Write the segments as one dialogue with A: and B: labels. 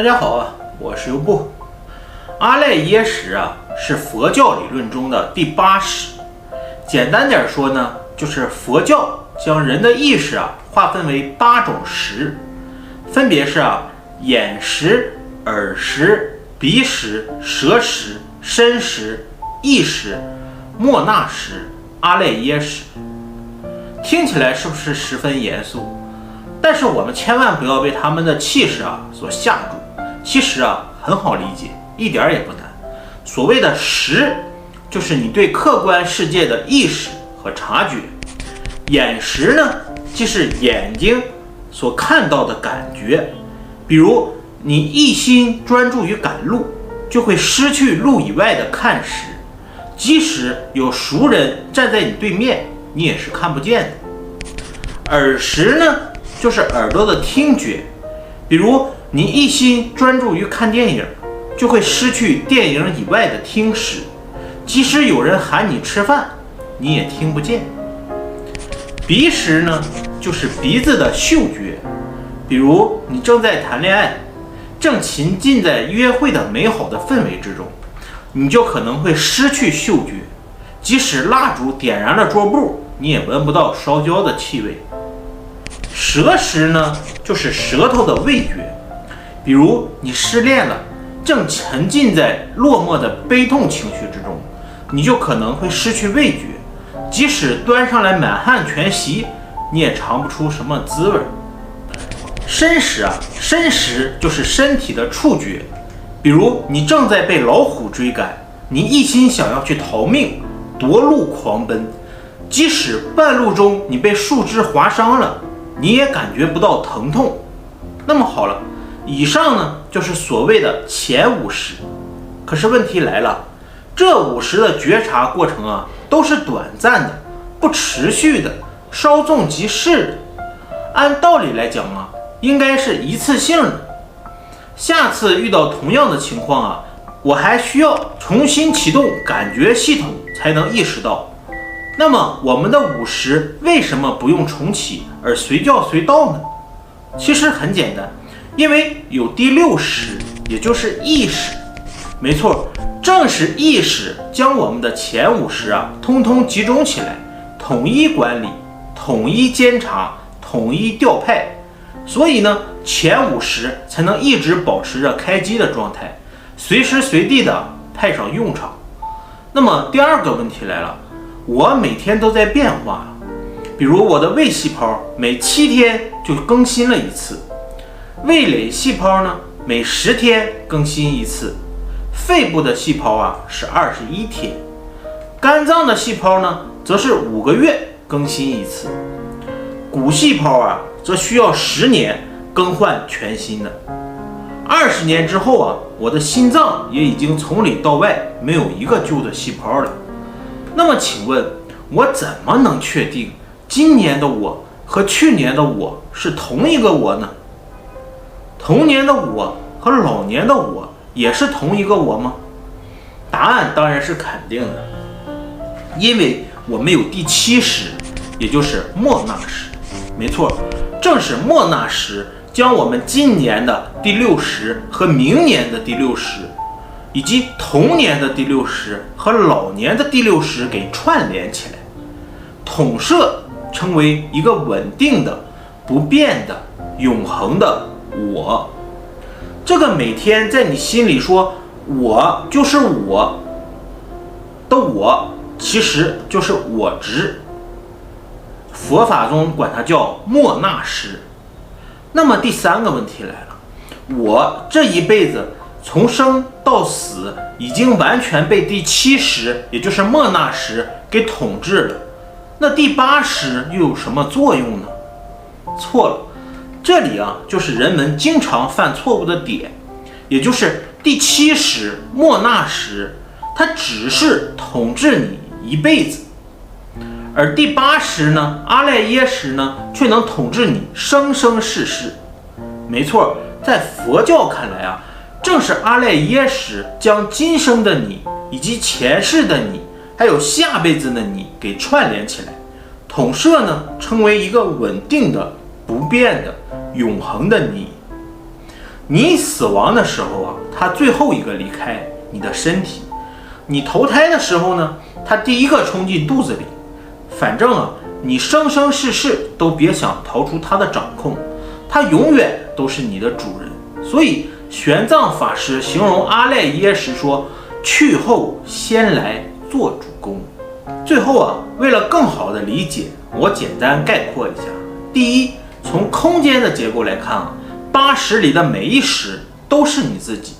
A: 大家好啊，我是优布。阿赖耶识啊，是佛教理论中的第8识。简单点说呢，就是佛教将人的意识啊划分为8种识，分别是眼识、耳识、鼻识、舌识、身识、意识、末那识、阿赖耶识。听起来是不是十分严肃？但是我们千万不要被他们的气势所吓住。其实很好理解，一点也不难。所谓的识，就是你对客观世界的意识和察觉。眼识呢，即是眼睛所看到的感觉。比如你一心专注于赶路，就会失去路以外的看识，即使有熟人站在你对面，你也是看不见的。耳识呢，就是耳朵的听觉。比如你一心专注于看电影，就会失去电影以外的听识，即使有人喊你吃饭，你也听不见。鼻识呢，就是鼻子的嗅觉。比如你正在谈恋爱，正沉浸在约会的美好的氛围之中，你就可能会失去嗅觉，即使蜡烛点燃了桌布，你也闻不到烧焦的气味。舌识呢，就是舌头的味觉。比如你失恋了，正沉浸在落寞的悲痛情绪之中，你就可能会失去味觉，即使端上来满汉全席，你也尝不出什么滋味。身识身识就是身体的触觉。比如你正在被老虎追赶，你一心想要去逃命，夺路狂奔，即使半路中你被树枝划伤了，你也感觉不到疼痛。那么好了，以上呢就是所谓的前5识。可是问题来了，这5识的觉察过程都是短暂的，不持续的，稍纵即逝的。按道理来讲应该是一次性的。下次遇到同样的情况我还需要重新启动感觉系统才能意识到。那么我们的5识为什么不用重启而随叫随到呢？其实很简单，因为有第6识，也就是意识。没错，正是意识将我们的前5识通通集中起来，统一管理，统一监察，统一调派。所以呢，前5识才能一直保持着开机的状态，随时随地的派上用场。那么第2个问题来了，我每天都在变化。比如我的胃细胞每7天就更新了一次，味蕾细胞呢每10天更新一次，肺部的细胞是21天，肝脏的细胞呢则是5个月更新一次，骨细胞则需要10年更换全新的。20年之后我的心脏也已经从里到外没有一个旧的细胞了。那么请问我怎么能确定今年的我和去年的我是同一个我呢？童年的我和老年的我也是同一个我吗？答案当然是肯定的，因为我们有第7识，也就是末那识。没错，正是末那识将我们今年的第6识和明年的第6识，以及童年的第6识和老年的第6识给串联起来，统摄成为一个稳定的、不变的、永恒的我。这个每天在你心里说我就是我的我，其实就是我执。佛法中管它叫末那识。那么第3个问题来了，我这一辈子从生到死已经完全被第7识，也就是末那识给统治了，那第8识又有什么作用呢？错了，这里就是人们经常犯错误的点，也就是第7识末那识，它只是统治你一辈子，而第8识呢，阿赖耶识呢，却能统治你生生世世。没错，在佛教看来正是阿赖耶识将今生的你以及前世的你还有下辈子的你给串联起来，统摄呢成为一个稳定的、不变的、永恒的你。你死亡的时候啊，它最后一个离开你的身体；你投胎的时候呢，它第一个冲进肚子里。反正啊，你生生世世都别想逃出它的掌控，它永远都是你的主人。所以玄奘法师形容阿赖耶识说：“去后先来做主公。”最后啊，为了更好的理解，我简单概括一下。第一，从空间的结构来看啊，8识里的每一识都是你自己，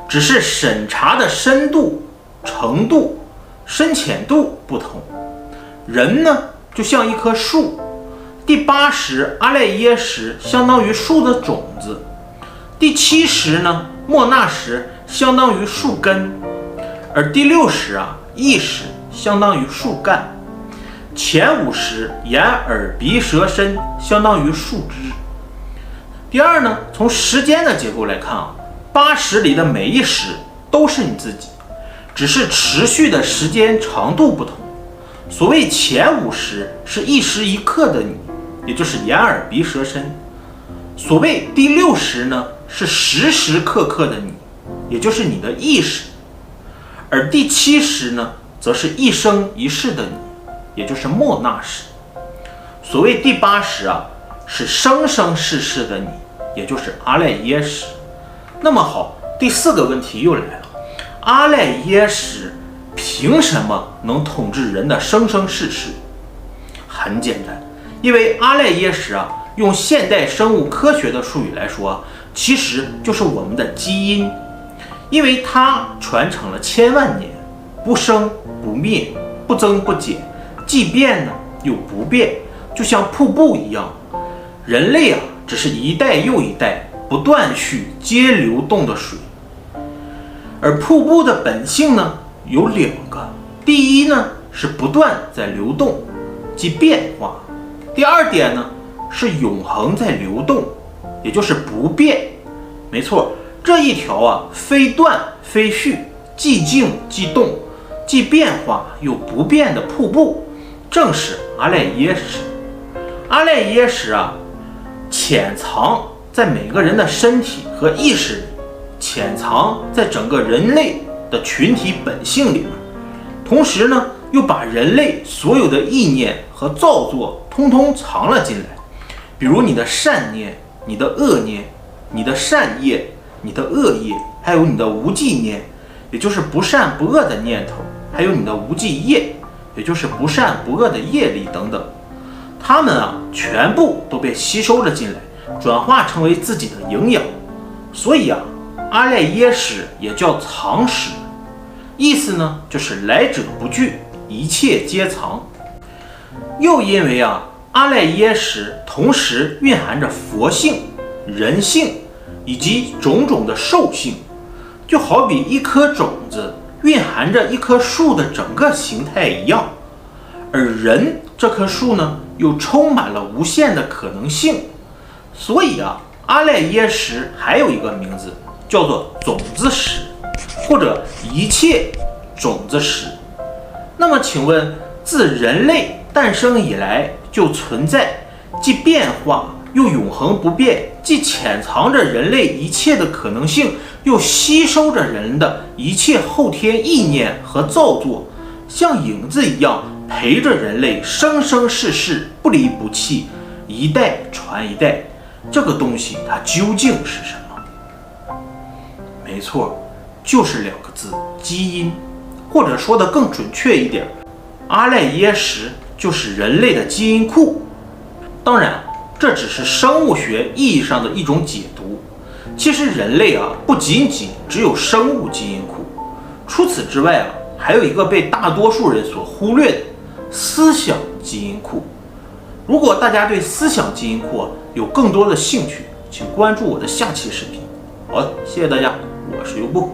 A: 只是审查的深度、程度、深浅度不同。人呢，就像一棵树，第8识阿赖耶识相当于树的种子，第7识呢，末那识相当于树根，而第6识啊，意识相当于树干，前5识眼耳鼻舌身相当于树枝。第二呢，从时间的结构来看啊，8识里的每一识都是你自己，只是持续的时间长度不同。所谓前5识是一时一刻的你，也就是眼耳鼻舌身；所谓第6识呢，是时时刻刻的你，也就是你的意识；而第7识呢，则是一生一世的你，也就是末那识。所谓第8识啊，是生生世世的你，也就是阿赖耶识。那么好，第4个问题又来了，阿赖耶识凭什么能统治人的生生世世？很简单，因为阿赖耶识啊，用现代生物科学的术语来说，其实就是我们的基因，因为它传承了千万年，不生不灭，不增不减，既变呢又不变，就像瀑布一样。人类啊，只是一代又一代不断续皆流动的水。而瀑布的本性呢，有2个，第一呢是不断在流动，即变化；第二点呢是永恒在流动，也就是不变。没错，这一条啊非断非续，既静既动，既变化又不变的瀑布，正是阿赖耶识。阿赖耶识啊，潜藏在每个人的身体和意识里，潜藏在整个人类的群体本性里面，同时呢，又把人类所有的意念和造作通通藏了进来。比如你的善念、你的恶念、你的善业、你的恶业，还有你的无记念，也就是不善不恶的念头，还有你的无记业，也就是不善不恶的业力等等，它们啊，全部都被吸收了进来，转化成为自己的营养。所以啊，阿赖耶识也叫藏识，意思呢就是来者不拒，一切皆藏。又因为啊，阿赖耶识同时蕴含着佛性、人性以及种种的兽性，就好比一颗种子蕴含着一棵树的整个形态一样。而人这棵树呢，又充满了无限的可能性。所以啊，阿赖耶识还有一个名字，叫做种子识，或者一切种子识。那么请问，自人类诞生以来就存在，既变化又永恒不变，既潜藏着人类一切的可能性，又吸收着人的一切后天意念和造作，像影子一样陪着人类生生世世不离不弃，一代传一代。这个东西它究竟是什么？没错，就是2个字，基因。或者说的更准确一点，阿赖耶识就是人类的基因库。当然，这只是生物学意义上的一种解读。其实人类啊，不仅仅只有生物基因库，除此之外啊，还有一个被大多数人所忽略的思想基因库。如果大家对思想基因库有更多的兴趣，请关注我的下期视频。好，谢谢大家，我是优步。